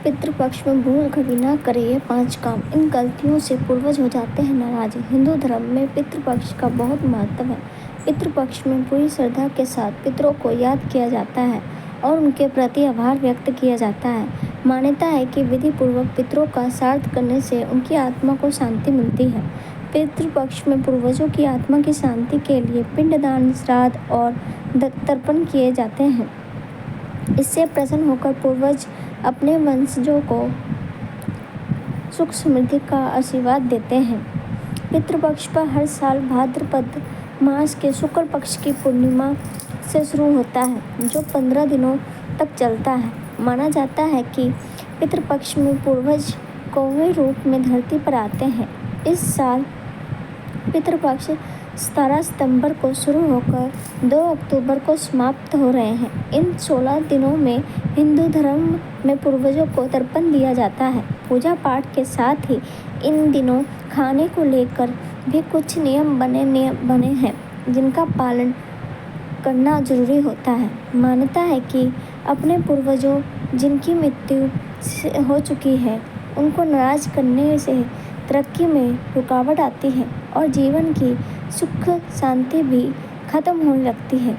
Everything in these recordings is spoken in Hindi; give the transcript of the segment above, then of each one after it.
पितृपक्ष में भूल कभी ना करें ये 5 काम। इन गलतियों से पूर्वज हो जाते हैं नाराज। हिंदू धर्म में पितृपक्ष का बहुत महत्व है। पितृपक्ष में पूरी श्रद्धा के साथ पितरों को याद किया जाता है और उनके प्रति आभार व्यक्त किया जाता है। मान्यता है कि विधि पूर्वक पितरों का श्राद्ध करने से उनकी आत्मा को शांति मिलती है। पितृपक्ष में पूर्वजों की आत्मा की शांति के लिए पिंडदान, श्राद्ध और तर्पण किए जाते हैं। इससे प्रसन्न होकर पूर्वज अपने वंशजों को सुख समृद्धि का आशीर्वाद देते हैं। पितृपक्ष पर हर साल भाद्रपद मास के शुक्ल पक्ष की पूर्णिमा से शुरू होता है, जो 15 दिनों तक चलता है। माना जाता है कि पितृपक्ष में पूर्वज कौवे रूप में धरती पर आते हैं। इस साल पितृपक्ष 17 सितंबर को शुरू होकर 2 अक्टूबर को समाप्त हो रहे हैं। इन 16 दिनों में हिंदू धर्म में पूर्वजों को तर्पण दिया जाता है। पूजा पाठ के साथ ही इन दिनों खाने को लेकर भी कुछ नियम बने हैं, जिनका पालन करना जरूरी होता है। मान्यता है कि अपने पूर्वजों जिनकी मृत्यु हो चुकी है, उनको नाराज करने से तरक्की में रुकावट आती है और जीवन की सुख शांति भी खत्म होने लगती है।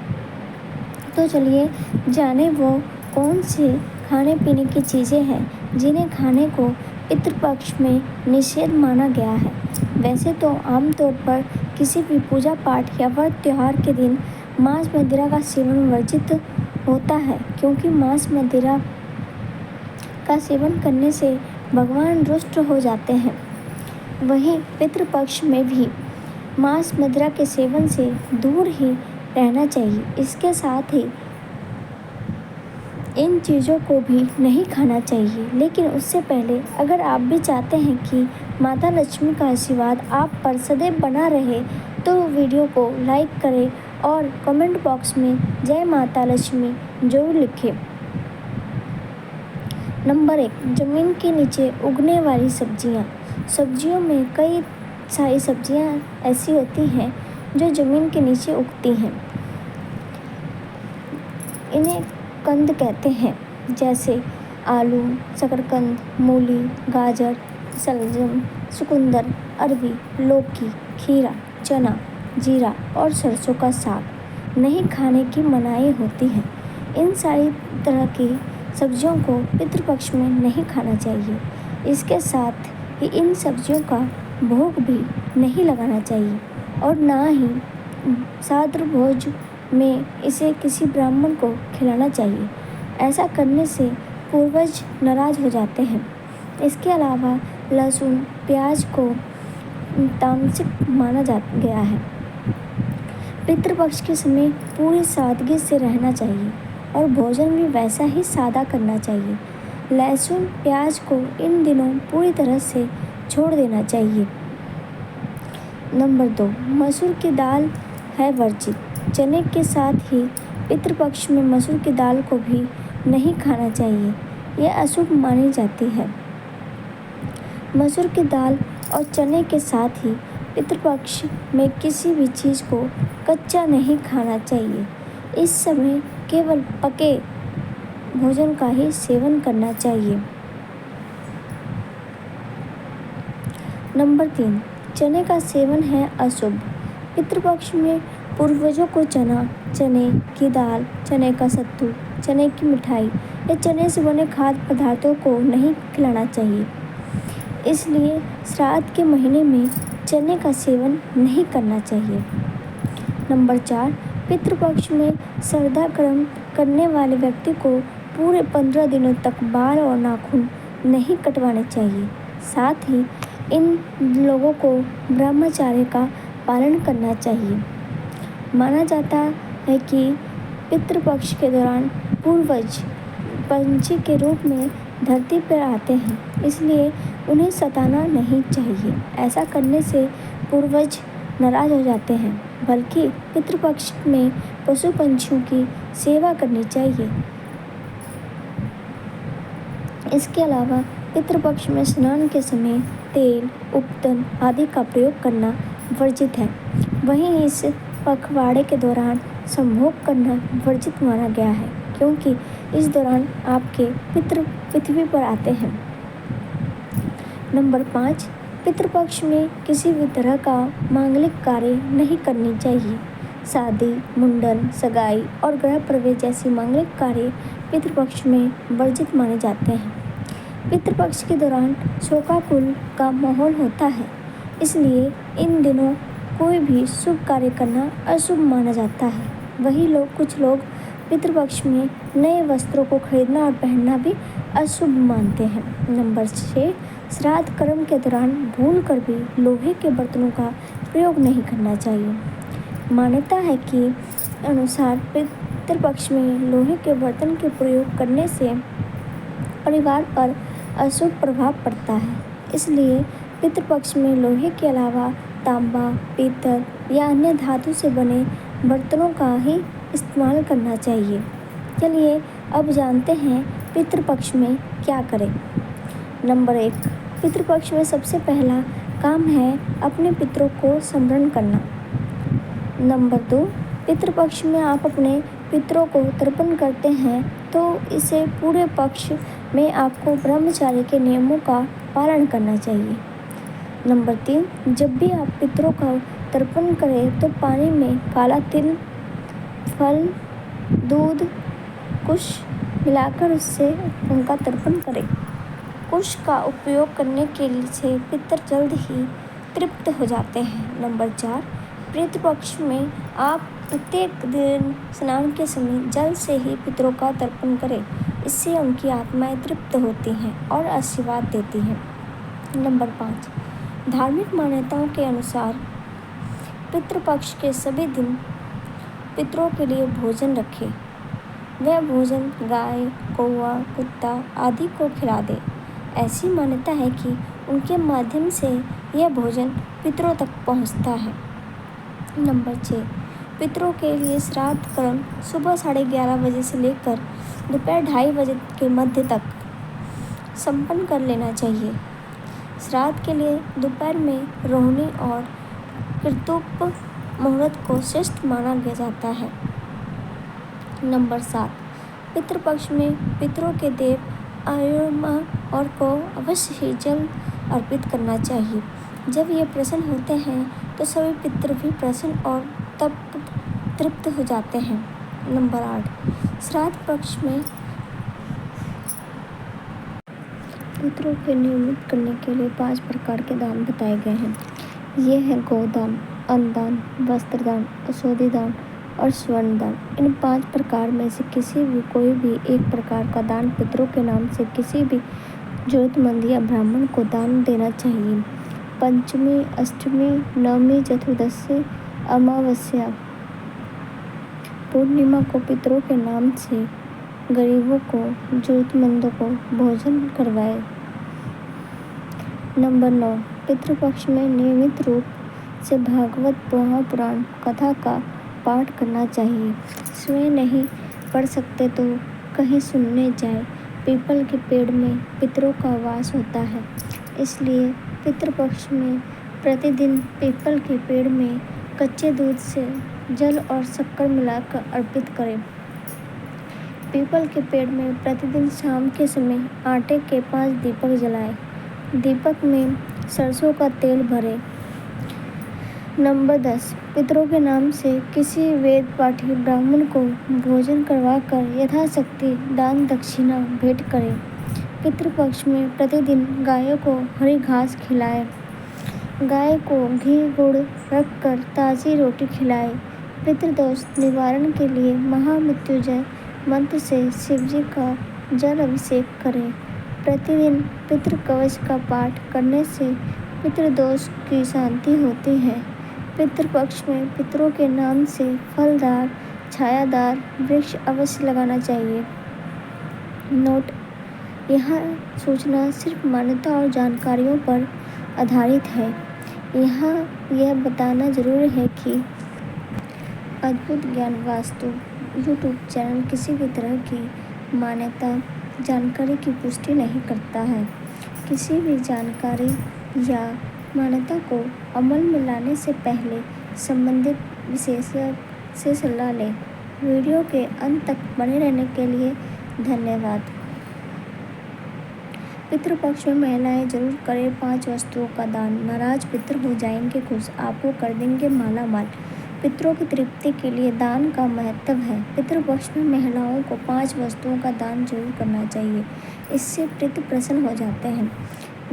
तो चलिए जाने वो कौन से खाने पीने की चीज़ें हैं जिन्हें खाने को पितृपक्ष में निषेध माना गया है। वैसे तो आमतौर पर किसी भी पूजा पाठ या व्रत त्योहार के दिन मांस मदिरा का सेवन वर्जित होता है, क्योंकि मांस मदिरा का सेवन करने से भगवान रुष्ट हो जाते हैं। वहीं पितृपक्ष में भी मांस मदिरा के सेवन से दूर ही रहना चाहिए। इसके साथ ही इन चीज़ों को भी नहीं खाना चाहिए। लेकिन उससे पहले अगर आप भी चाहते हैं कि माता लक्ष्मी का आशीर्वाद आप पर सदैव बना रहे, तो वीडियो को लाइक करें और कमेंट बॉक्स में जय माता लक्ष्मी जरूर लिखें। नंबर 1, ज़मीन के नीचे उगने वाली सब्जियां। सब्जियों में कई सारी सब्जियां ऐसी होती हैं जो ज़मीन के नीचे उगती हैं। इन्हें कंद कहते हैं, जैसे आलू, शकरकंद, मूली, गाजर, शलजम, चुकंदर, अरबी, लौकी, खीरा, चना, जीरा और सरसों का साग नहीं खाने की मनाही होती है। इन सारी तरह की सब्जियों को पितृपक्ष में नहीं खाना चाहिए। इसके साथ ही इन सब्जियों का भोग भी नहीं लगाना चाहिए और ना ही श्राद्ध भोज में इसे किसी ब्राह्मण को खिलाना चाहिए। ऐसा करने से पूर्वज नाराज हो जाते हैं। इसके अलावा लहसुन, प्याज को तामसिक माना गया है। पितृपक्ष के समय पूरी सादगी से रहना चाहिए और भोजन भी वैसा ही सादा करना चाहिए। लहसुन, प्याज को इन दिनों पूरी तरह से छोड़ देना चाहिए। नंबर 2, मसूर की दाल है वर्जित। चने के साथ ही पितृपक्ष में मसूर की दाल को भी नहीं खाना चाहिए, यह अशुभ मानी जाती है। मसूर की दाल और चने के साथ ही पितृपक्ष में किसी भी चीज़ को कच्चा नहीं खाना चाहिए। इस समय केवल पके भोजन का ही सेवन करना चाहिए। नंबर 3, चने का सेवन है अशुभ। पितृपक्ष में पूर्वजों को चना, चने की दाल, चने का सत्तू, चने की मिठाई या चने से बने खाद्य पदार्थों को नहीं खिलाना चाहिए। इसलिए श्राद्ध के महीने में चने का सेवन नहीं करना चाहिए। नंबर 4, पितृपक्ष में श्राद्ध कर्म करने वाले व्यक्ति को पूरे 15 दिनों तक बाल और नाखून नहीं कटवाने चाहिए। साथ ही इन लोगों को ब्रह्मचर्य का पालन करना चाहिए। माना जाता है कि पितृपक्ष के दौरान पूर्वज पंछी के रूप में धरती पर आते हैं, इसलिए उन्हें सताना नहीं चाहिए। ऐसा करने से पूर्वज नाराज हो जाते हैं, बल्कि पितृपक्ष में पशु पंछियों की सेवा करनी चाहिए। इसके अलावा पितृपक्ष में स्नान के समय तेल, उपटन आदि का प्रयोग करना वर्जित है। वहीं इस पखवाड़े के दौरान संभोग करना वर्जित माना गया है, क्योंकि इस दौरान आपके पितृ पृथ्वी पर आते हैं। नंबर 5, पितृपक्ष में किसी भी तरह का मांगलिक कार्य नहीं करनी चाहिए। शादी, मुंडन, सगाई और गृह प्रवेश जैसी मांगलिक कार्य पितृपक्ष में वर्जित माने जाते हैं। पितृपक्ष के दौरान शोकाकुल का माहौल होता है, इसलिए इन दिनों कोई भी शुभ कार्य करना अशुभ माना जाता है। कुछ लोग पितृपक्ष में नए वस्त्रों को खरीदना और पहनना भी अशुभ मानते हैं। नंबर 6, श्राद्ध कर्म के दौरान भूलकर भी लोहे के बर्तनों का प्रयोग नहीं करना चाहिए। मान्यता है कि अनुसार पितृपक्ष में लोहे के बर्तन के प्रयोग करने से परिवार पर अशुभ प्रभाव पड़ता है, इसलिए पितृपक्ष में लोहे के अलावा तांबा, पीतल या अन्य धातु से बने बर्तनों का ही इस्तेमाल करना चाहिए। चलिए अब जानते हैं पितृपक्ष में क्या करें। नंबर 1, पितृपक्ष में सबसे पहला काम है अपने पितरों को स्मरण करना। नंबर 2, पितृपक्ष में आप अपने पितरों को तर्पण करते हैं तो इसे पूरे पक्ष में आपको ब्रह्मचार्य के नियमों का पालन करना चाहिए। नंबर 3, जब भी आप पितरों का तर्पण करें तो पानी में काला तिल, फल, दूध, कुश मिलाकर उससे उनका तर्पण करें। कुश का उपयोग करने के से पितर जल्द ही तृप्त हो जाते हैं। नंबर 4, पितृपक्ष में आप प्रत्येक दिन स्नान के समय जल से ही पितरों का तर्पण करें। इससे उनकी आत्माएं तृप्त होती हैं और आशीर्वाद देती हैं। नंबर 5, धार्मिक मान्यताओं के अनुसार पितृपक्ष के सभी दिन पितरों के लिए भोजन रखें। वह भोजन गाय, कौवा, कुत्ता आदि को खिला दे। ऐसी मान्यता है कि उनके माध्यम से यह भोजन पितरों तक पहुंचता है। नंबर 6, पितरों के लिए श्राद्ध कर्म सुबह 11:30 बजे से लेकर दोपहर 2:30 बजे के मध्य तक संपन्न कर लेना चाहिए। श्राद्ध के लिए दोपहर में रोहिणी और ऋतुप मुहूर्त को श्रेष्ठ माना गया जाता है। नंबर 7, पितृपक्ष में पितरों के देव आयुर्मा और को अवश्य ही जल अर्पित करना चाहिए। जब ये प्रसन्न होते हैं तो सभी पितृ भी प्रसन्न और तृप्त हो जाते हैं। नंबर 8, श्राद्ध पक्ष में पितरों के नियमित करने के लिए 5 प्रकार के दान बताए गए हैं। ये हैं गोदान, अन्नदान, वस्त्रदान, औषधि दान और स्वर्ण दान। इन 5 प्रकार में से कोई भी एक प्रकार का दान पितरों के नाम से किसी भी जरूरतमंद या ब्राह्मण को दान देना चाहिए। पंचमी, अष्टमी, नवमी, चतुर्दशी, अमावस्या, पूर्णिमा को पितरों के नाम से गरीबों को, जरूरतमंदों को भोजन करवाए। नंबर 9, पितृपक्ष में नियमित रूप से भागवत महापुराण कथा का पाठ करना चाहिए। स्वयं नहीं पढ़ सकते तो कहीं सुनने जाए। पीपल के पेड़ में पितरों का वास होता है, इसलिए पितृपक्ष में प्रतिदिन पीपल के पेड़ में कच्चे दूध से जल और शक्कर मिलाकर अर्पित करें। पीपल के पेड़ में प्रतिदिन शाम के समय आटे के 5 दीपक जलाएं। दीपक में सरसों का तेल भरें। नंबर 10, पितरों के नाम से किसी वेद पाठी ब्राह्मण को भोजन करवाकर यथाशक्ति दान दक्षिणा भेंट करें। पितृपक्ष में प्रतिदिन गायों को हरी घास खिलाएं। गाय को घी गुड़ रखकर ताज़ी रोटी खिलाएं। पितृदोष निवारण के लिए महामृत्युंजय मंत्र से शिवजी का जल अभिषेक करें। प्रतिदिन पितृ कवच का पाठ करने से पितृदोष की शांति होती है। पितृपक्ष में पितरों के नाम से फलदार छायादार वृक्ष अवश्य लगाना चाहिए। नोट: यह सूचना सिर्फ मान्यता और जानकारियों पर आधारित है। यहाँ यह बताना जरूरी है कि अद्भुत ज्ञान वास्तु यूट्यूब चैनल किसी भी तरह की मान्यता जानकारी की पुष्टि नहीं करता है। किसी भी जानकारी या मान्यता को अमल में लाने से पहले संबंधित विशेषज्ञ से सलाह लें। वीडियो के अंत तक बने रहने के लिए धन्यवाद। पितृपक्ष में महिलाएं जरूर करें 5 वस्तुओं का दान। नाराज पितर हो जाएंगे खुश, आपको कर देंगे माला माल। पितरों की तृप्ति के लिए दान का महत्व है। पितृपक्ष में महिलाओं को 5 वस्तुओं का दान जरूर करना चाहिए। इससे पितृ प्रसन्न हो जाते हैं।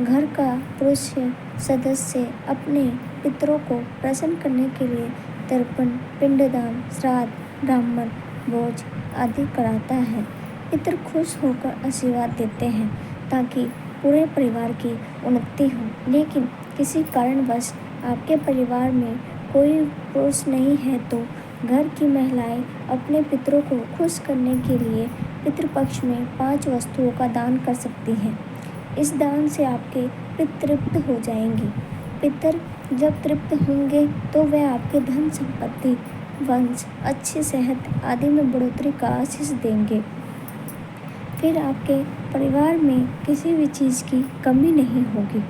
घर का पुरुष सदस्य अपने पितरों को प्रसन्न करने के लिए तर्पण, पिंडदान, श्राद्ध, ब्राह्मण भोज आदि कराता है। पितर खुश होकर आशीर्वाद देते हैं ताकि पूरे परिवार की उन्नति हो। लेकिन किसी कारणवश आपके परिवार में कोई पुरुष नहीं है तो घर की महिलाएं अपने पितरों को खुश करने के लिए पितृपक्ष में 5 वस्तुओं का दान कर सकती हैं। इस दान से आपके पितर तृप्त हो जाएंगे। पितर जब तृप्त होंगे तो वह आपके धन संपत्ति, वंश, अच्छी सेहत आदि में बढ़ोतरी का आशीष देंगे। फिर आपके परिवार में किसी भी चीज़ की कमी नहीं होगी।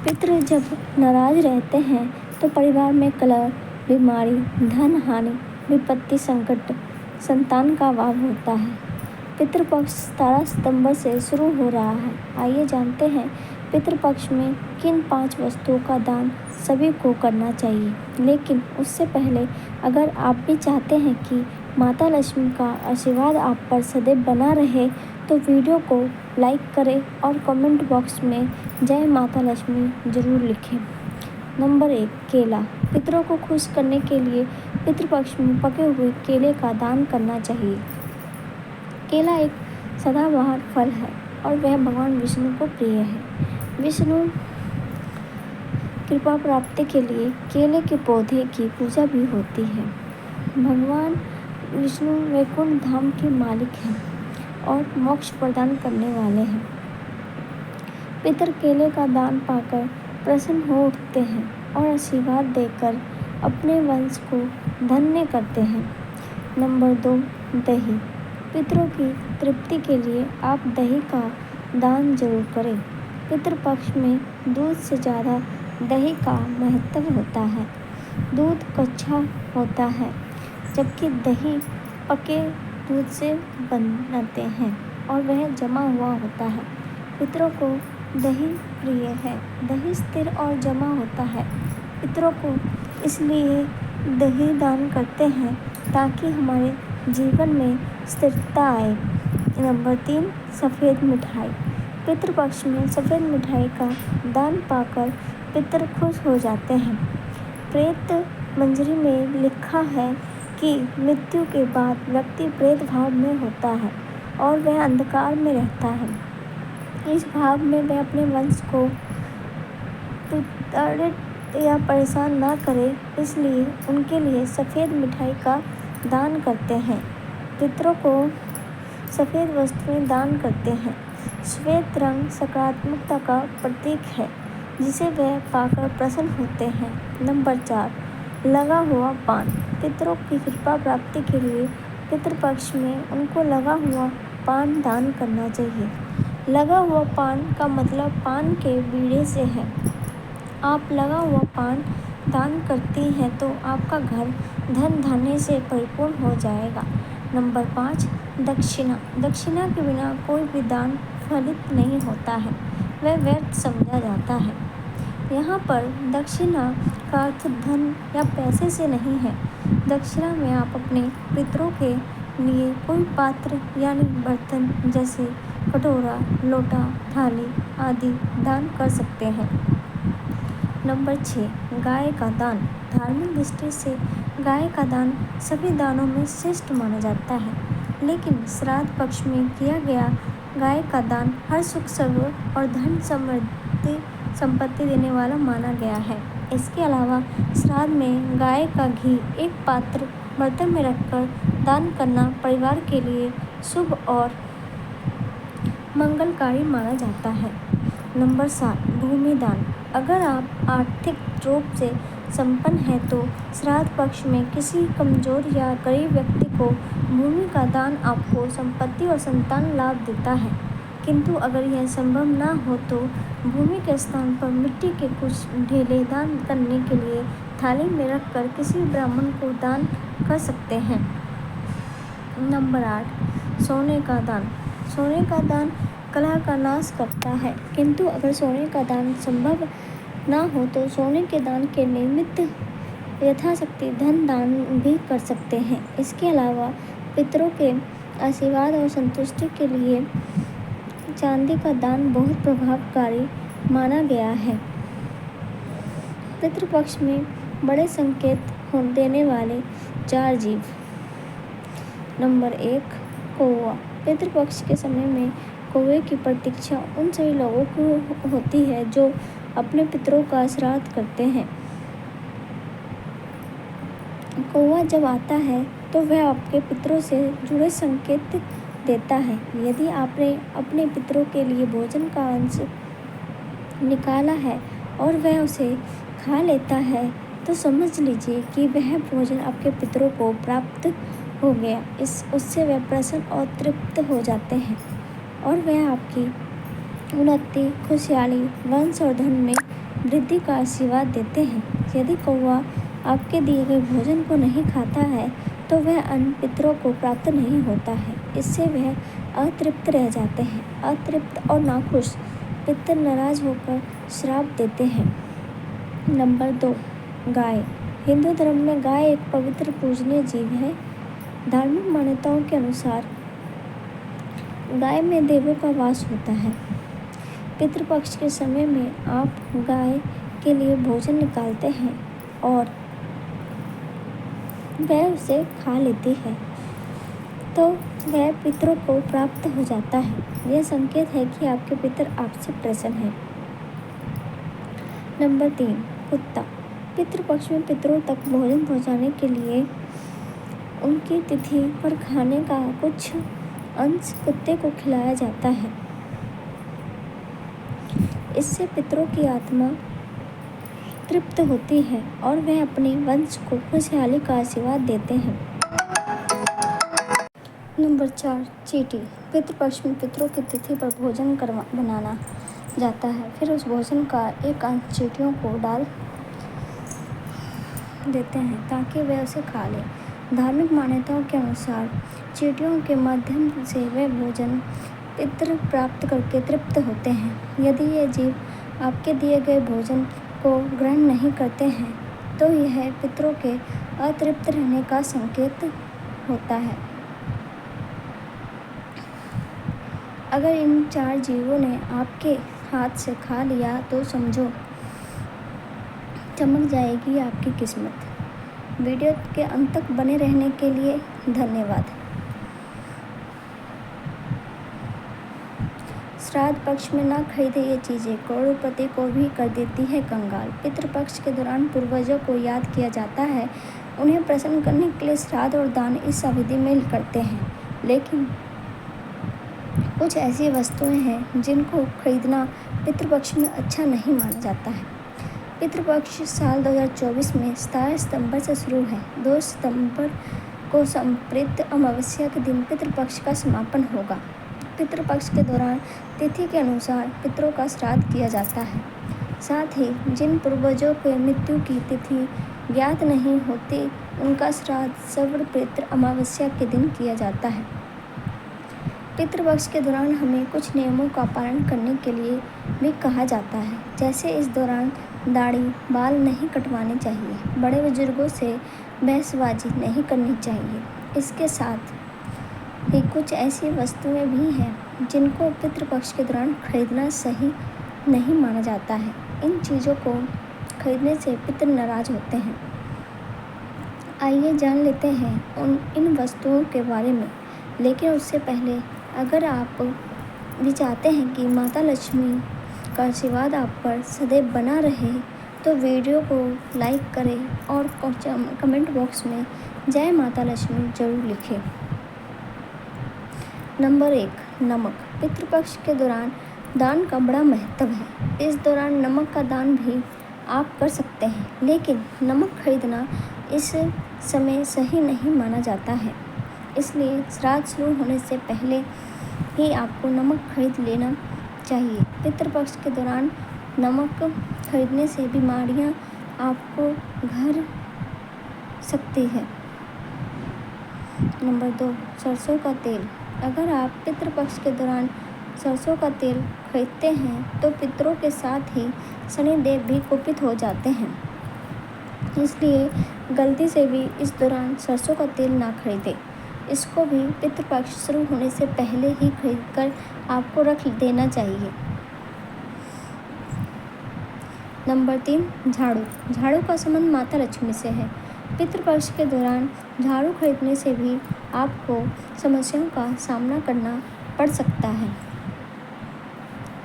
पितर जब नाराज रहते हैं तो परिवार में कलह, बीमारी, धन हानि, विपत्ति, संकट, संतान का अभाव होता है। पितृपक्ष 17 सितंबर से शुरू हो रहा है। आइए जानते हैं पितृपक्ष में किन 5 वस्तुओं का दान सभी को करना चाहिए। लेकिन उससे पहले अगर आप भी चाहते हैं कि माता लक्ष्मी का आशीर्वाद आप पर सदैव बना रहे तो वीडियो को लाइक करें और कमेंट बॉक्स में जय माता लक्ष्मी जरूर लिखें। नंबर 1, केला। पितरों को खुश करने के लिए पितृपक्ष में पके हुए केले का दान करना चाहिए। केला एक सदाबहार फल है और वह भगवान विष्णु को प्रिय है। विष्णु कृपा प्राप्ति के लिए केले के पौधे की पूजा भी होती है। भगवान विष्णु वैकुंठ धाम के मालिक हैं और मोक्ष प्रदान करने वाले हैं। पितर केले का दान पाकर प्रसन्न हो उठते हैं और आशीर्वाद देकर अपने वंश को धन्य करते हैं। नंबर 2, दही। पितरों की तृप्ति के लिए आप दही का दान जरूर करें। पितृपक्ष में दूध से ज़्यादा दही का महत्व होता है। दूध कच्चा होता है जबकि दही पके दूध से बनाते हैं और वह जमा हुआ होता है। पितरों को दही प्रिय है। दही स्थिर और जमा होता है। पितरों को इसलिए दही दान करते हैं ताकि हमारे जीवन में स्थिरता आए। नंबर 3, सफ़ेद मिठाई। पितृपक्ष में सफ़ेद मिठाई का दान पाकर पितर खुश हो जाते हैं। प्रेत मंजरी में लिखा है कि मृत्यु के बाद व्यक्ति प्रेत भाव में होता है और वह अंधकार में रहता है। इस भाव में वह अपने वंश को प्रताड़ित या परेशान ना करे, इसलिए उनके लिए सफ़ेद मिठाई का दान करते हैं। पितरों को सफ़ेद वस्तुएं दान करते हैं। श्वेत रंग सकारात्मकता का प्रतीक है जिसे वह पाकर प्रसन्न होते हैं। नंबर 4, लगा हुआ पान। पितरों की कृपा प्राप्ति के लिए पितृपक्ष में उनको लगा हुआ पान दान करना चाहिए। लगा हुआ पान का मतलब पान के बीड़े से है। आप लगा हुआ पान दान करती हैं तो आपका घर धन धान्य से परिपूर्ण हो जाएगा। नंबर 5, दक्षिणा। दक्षिणा के बिना कोई भी दान फलित नहीं होता है, वह व्यर्थ समझा जाता है। यहाँ पर दक्षिणा का अर्थ धन या पैसे से नहीं है। दक्षिणा में आप अपने पितरों के लिए कोई पात्र यानी बर्तन जैसे कटोरा, लोटा, थाली आदि दान कर सकते हैं। नंबर 6, गाय का दान। धार्मिक दृष्टि से गाय का दान सभी दानों में श्रेष्ठ माना जाता है, लेकिन श्राद्ध पक्ष में किया गया गाय का दान हर सुख सर्वों और धन संपत्ति देने वाला माना गया है। इसके अलावा श्राद्ध में गाय का घी एक पात्र बर्तन में रखकर दान करना परिवार के लिए शुभ और मंगलकारी माना जाता है। नंबर 7, भूमि दान। अगर आप आर्थिक रूप से संपन्न हैं तो श्राद्ध पक्ष में किसी कमजोर या गरीब व्यक्ति को भूमि का दान आपको संपत्ति और संतान लाभ देता है। किंतु अगर यह संभव ना हो तो भूमि के स्थान पर मिट्टी के कुछ ढेले दान करने के लिए थाली में रखकर किसी ब्राह्मण को दान कर सकते हैं। नंबर 8, सोने का दान। सोने का दान कलह का नाश करता है, किंतु अगर सोने का दान संभव ना हो तो सोने के दान के निमित्त यथाशक्ति धन दान भी कर सकते हैं। इसके अलावा पितरों के आशीर्वाद और संतुष्टि के लिए चांदी का दान बहुत प्रभावकारी माना गया है। पितृपक्ष में बड़े संकेत देने वाले 4 जीव। नंबर 1, कौवा। पितृपक्ष के समय में कौवे की प्रतीक्षा उन सभी लोगों को होती है जो अपने पितरों का श्राद्ध करते हैं। कौवा जब आता है तो वह आपके पितरों से जुड़े संकेत देता है। यदि आपने अपने पितरों के लिए भोजन का अंश निकाला है और वह उसे खा लेता है तो समझ लीजिए कि वह भोजन आपके पितरों को प्राप्त हो गया। उससे वह प्रसन्न और तृप्त हो जाते हैं और वह आपकी उन्नति, खुशहाली, वंश और धन में वृद्धि का आशीर्वाद देते हैं। यदि कौवा आपके दिए गए भोजन को नहीं खाता है तो वह अन्न पितरों को प्राप्त नहीं होता है। इससे वह अतृप्त रह जाते हैं। अतृप्त और नाखुश पितर नाराज होकर श्राप देते हैं। नंबर 2, गाय। हिंदू धर्म में गाय एक पवित्र पूजनीय जीव है। धार्मिक मान्यताओं के अनुसार गाय में देवों का वास होता है। पितृपक्ष के समय में आप गाय के लिए भोजन निकालते हैं और वह उसे खा लेती है तो वह पितरों को प्राप्त हो जाता है। यह संकेत है कि आपके पितर आपसे प्रसन्न हैं। नंबर 3, कुत्ता। पितृपक्ष में पितरों तक भोजन पहुंचाने के लिए उनकी तिथि पर खाने का कुछ अंश कुत्ते को खिलाया जाता है। इससे पितरों की आत्मा तृप्त होती है और वह अपने वंश को खुशहाली का आशीर्वाद देते हैं। नंबर 4, चींटी। पितृपक्ष में पितरों की तिथि पर भोजन बनाना जाता है। फिर उस भोजन का एक अंश चींटियों को डाल देते हैं ताकि वे उसे खा लें। धार्मिक मान्यताओं के अनुसार चींटियों के माध्यम से वे भोजन पितर प्राप्त करके तृप्त होते हैं। यदि ये जीव आपके दिए गए भोजन को ग्रहण नहीं करते हैं तो यह पितरों के अतृप्त रहने का संकेत होता है। अगर इन 4 जीवों ने आपके हाथ से खा लिया तो समझो चमक जाएगी आपकी किस्मत। वीडियो के अंत तक बने रहने के लिए धन्यवाद। श्राद्ध पक्ष में ना खरीदे ये चीज़ें करोड़पति को भी कर देती है कंगाल। पितृपक्ष के दौरान पूर्वजों को याद किया जाता है। उन्हें प्रसन्न करने के लिए श्राद्ध और दान इस अवधि में करते हैं। लेकिन कुछ ऐसी वस्तुएं हैं जिनको खरीदना पितृपक्ष में अच्छा नहीं माना जाता है। पितृपक्ष साल 2024 में 17 सितंबर से शुरू है। 2 सितंबर को संप्रीत अमावस्या के दिन पितृपक्ष का समापन होगा। पितृपक्ष के दौरान तिथि के अनुसार पितरों का श्राद्ध किया जाता है। साथ ही जिन पूर्वजों के मृत्यु की तिथि ज्ञात नहीं होती उनका श्राद्ध सर्वपितृ अमावस्या के दिन किया जाता है। पितृपक्ष के दौरान हमें कुछ नियमों का पालन करने के लिए भी कहा जाता है। जैसे इस दौरान दाढ़ी बाल नहीं कटवाने चाहिए, बड़े बुजुर्गों से बहसबाजी नहीं करनी चाहिए। इसके साथ ही कुछ ऐसी वस्तुएं भी हैं जिनको पितृपक्ष के दौरान खरीदना सही नहीं माना जाता है। इन चीज़ों को खरीदने से पितर नाराज होते हैं। आइए जान लेते हैं इन वस्तुओं के बारे में। लेकिन उससे पहले अगर आप भी चाहते हैं कि माता लक्ष्मी का आशीर्वाद आप पर सदैव बना रहे तो वीडियो को लाइक करें और कमेंट बॉक्स में जय माता लक्ष्मी जरूर लिखें। नंबर 1, नमक। पितृपक्ष के दौरान दान का बड़ा महत्व है। इस दौरान नमक का दान भी आप कर सकते हैं, लेकिन नमक खरीदना इस समय सही नहीं माना जाता है। इसलिए श्राद्ध शुरू होने से पहले ही आपको नमक खरीद लेना चाहिए। पितृपक्ष के दौरान नमक खरीदने से बीमारियां आपको घर सकती है। नंबर 2, सरसों का तेल। अगर आप पितृपक्ष के दौरान सरसों का तेल खरीदते हैं तो पितरों के साथ ही शनिदेव भी कुपित हो जाते हैं। इसलिए गलती से भी इस दौरान सरसों का तेल ना खरीदें। इसको भी पितृपक्ष शुरू होने से पहले ही खरीद कर आपको रख देना चाहिए। नंबर 3, झाड़ू। झाड़ू का संबंध माता लक्ष्मी से है। पितृपक्ष के दौरान झाड़ू खरीदने से भी आपको समस्याओं का सामना करना पड़ सकता है।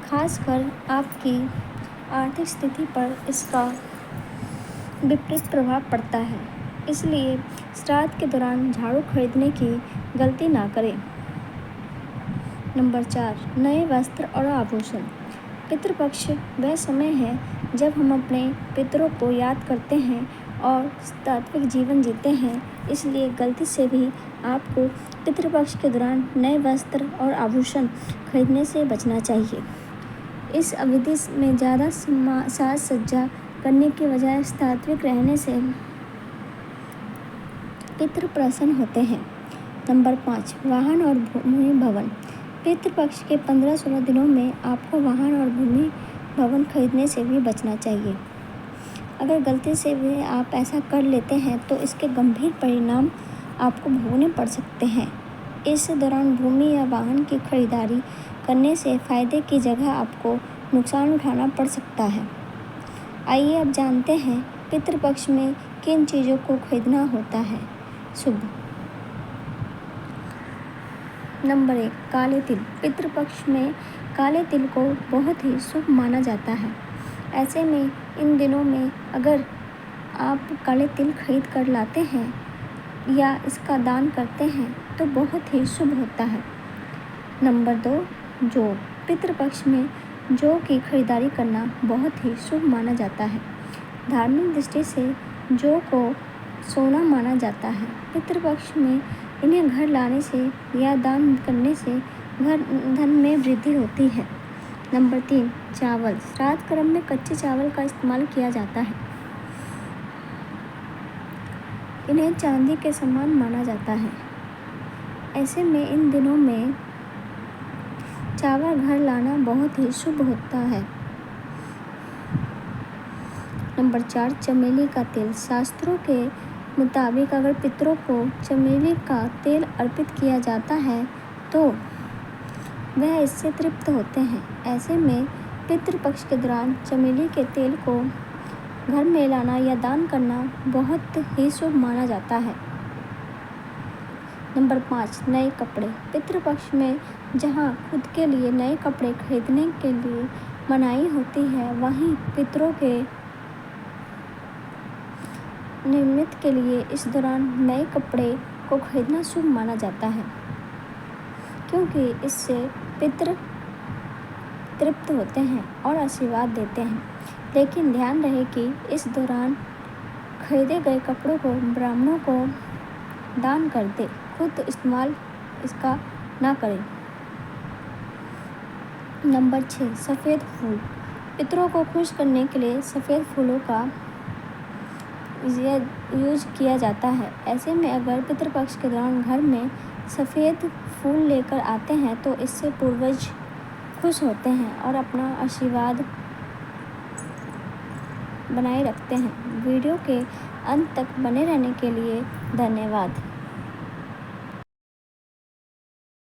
खासकर आपकी आर्थिक स्थिति पर इसका विपरीत प्रभाव पड़ता है। इसलिए श्राद्ध के दौरान झाड़ू खरीदने की गलती ना करें। नंबर 4, नए वस्त्र और आभूषण। पितृपक्ष वह समय है जब हम अपने पितरों को याद करते हैं और तात्विक जीवन जीते हैं। इसलिए गलती से भी आपको पितृपक्ष के दौरान नए वस्त्र और आभूषण खरीदने से बचना चाहिए। इस अवधि में ज़्यादा साज सज्जा करने की बजाय सात्विक रहने से पितृ प्रसन्न होते हैं। नंबर 5, वाहन और भूमि भवन। पितृपक्ष के 15-16 दिनों में आपको वाहन और भूमि भवन खरीदने से भी बचना चाहिए। अगर गलती से भी आप ऐसा कर लेते हैं तो इसके गंभीर परिणाम आपको भोगने पड़ सकते हैं। इस दौरान भूमि या वाहन की खरीदारी करने से फायदे की जगह आपको नुकसान उठाना पड़ सकता है। आइए अब जानते हैं पितृपक्ष में किन चीज़ों को खरीदना होता है। शुभ। नंबर 1, काले तिल। पितृपक्ष में काले तिल को बहुत ही शुभ माना जाता है। ऐसे में इन दिनों में अगर आप काले तिल खरीद कर लाते हैं या इसका दान करते हैं तो बहुत ही शुभ होता है। नंबर 2, जौ। पितृपक्ष में जौ की खरीदारी करना बहुत ही शुभ माना जाता है। धार्मिक दृष्टि से जौ को सोना माना जाता है। पितृपक्ष में इन्हें घर लाने से या दान करने से घर धन में वृद्धि होती है। नंबर 3, चावल। श्राद्ध कर्म में कच्चे चावल का इस्तेमाल किया जाता है। इन्हें चांदी के समान माना जाता है। ऐसे में इन दिनों में चावल घर लाना बहुत ही शुभ होता है। नंबर 4, चमेली का तेल। शास्त्रों के मुताबिक अगर पितरों को चमेली का तेल अर्पित किया जाता है तो वह इससे तृप्त होते हैं। ऐसे में पितृपक्ष के दौरान चमेली के तेल को घर में लाना या दान करना बहुत ही शुभ माना जाता है। नंबर 5, नए कपड़े। पितृपक्ष में जहां खुद के लिए नए कपड़े खरीदने के लिए मनाही होती है वहीं पितरों के निमित्त के लिए इस दौरान नए कपड़े को खरीदना शुभ माना जाता है, क्योंकि इससे पितृ तृप्त होते हैं और आशीर्वाद देते हैं। लेकिन ध्यान रहे कि इस दौरान खरीदे गए कपड़ों को ब्राह्मणों को दान कर दे, खुद इस्तेमाल इसका ना करें। नंबर 6, सफ़ेद फूल। पितरों को खुश करने के लिए सफ़ेद फूलों का यूज किया जाता है। ऐसे में अगर पितृपक्ष के दौरान घर में सफ़ेद फूल लेकर आते हैं तो इससे पूर्वज खुश होते हैं और अपना आशीर्वाद बनाए रखते हैं। वीडियो के अंत तक बने रहने के लिए धन्यवाद।